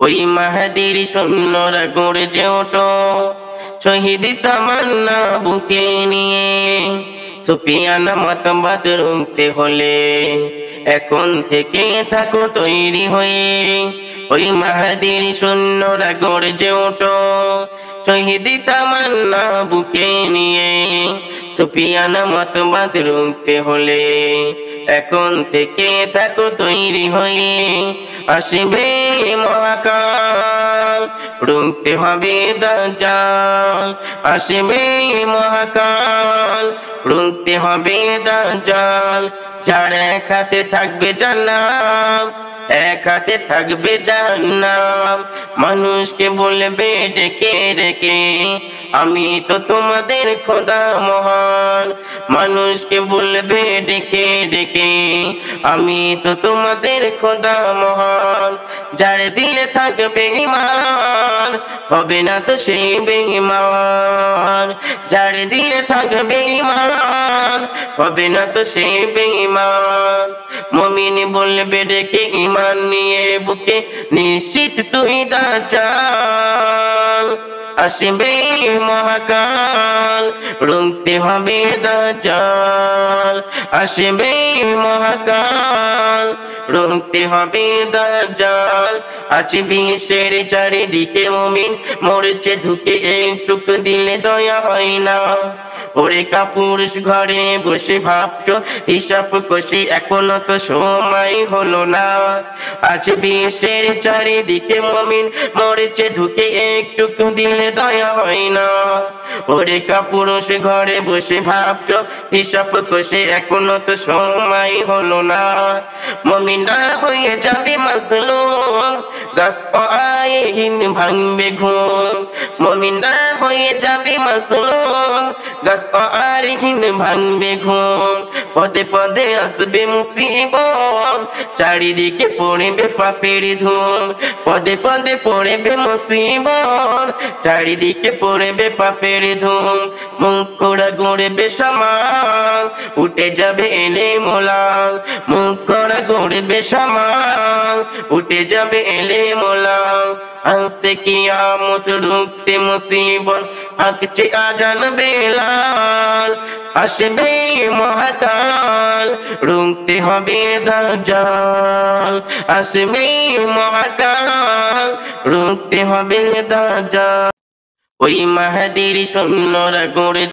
ওই মাহাদির সৈন্যরা গড়েছে ওঠো, শহীদ তামান্না বুকে নিয়ে। সুফিয়ান মতবাদ রুখতে হলে এখন থেকে থাকো তৈরি হয়ে। ওই মাহাদির সৈন্যরা গড়েছে ওঠো, শহীদ তামান্না বুকে নিয়ে। সুফিয়ান মতবাদ রুখতে হলে এখন থেকে থাকো তৈরি হয়ে। আসবে মহাকাল, রুখতে হবে দাজ্জাল। আসবে মহাকাল, রুখতে হবে দাজ্জাল। যার এক হাতে থাকবে জান্নাত, এক হাতে থাকবে জাহান্নাম। মানুষকে বলবে ডেকে ডেকে, আমি তো তোমাদের খোদা মহান। মানুষকে বলবে ডেকে ডেকে, আমি তো তোমাদের খোদা মহান। যার দিলে থাকবে ঈমান, হবে না তো সেই বেঈমান। যার দিলে থাকবে ঈমান, হবে না তো সেই বেঈমান। মুমিন বলবে ডেকে ঈমান নিয়ে বুকে, নিশ্চিত তুই দাজ্জাল। আসবে মহাকাল, রুখতে হবে দাজ্জাল। আসবে মহাকাল, রুখতে হবে দাজ্জাল। আছে বিশ্বের চারিদিকে মুমিন মরছে ধুকে, একটুকু দিলে দয়া হয় না। ওরে কাপুরুষ ঘরে বসে ভাবছো হিসাব কষে, এখনো তো সময় হলো না। আজ বিশ্বের চারিদিকে মুমিন মরছে ধুকে, একটুকু দিলে দয়া হয় না। ওরে কাপুরুষ ঘরে বসে ভাবছো হিসাব কষে, এখনো তো সময় হলো না। মুমিনরা হয়ে যাবে মাসলুম, গাছ পায়েহীন ভাঙবে ঘুম। মুমিনরা হয়ে যাবে মাসলুম, গাছ পায়েহীন ভাঙবে ঘুম। পদে পদে আসবে মুসিবত, চারিদিকে পড়বে পাপের ধুম। পদে পদে পড়বে মুসিবত, চারিদিকে পড়বে পাপের ধুম। মুখ করা গড়বে সমাজ, উঠে যাবে এলে মোলাল। মুখ করা গড়বে সমাজ, উঠে যাবে এলে মোলাল। আসছে কিয়ামত, রুখতে মুসিবত, হাঁকছে আজান বেলাল। আসবে মহাকাল, রুখতে হবে দাজ্জাল। আসবে মহাকাল, রুখতে হবে দাজ্জাল। ওই মাহাদির সৈন্যরা গড়ে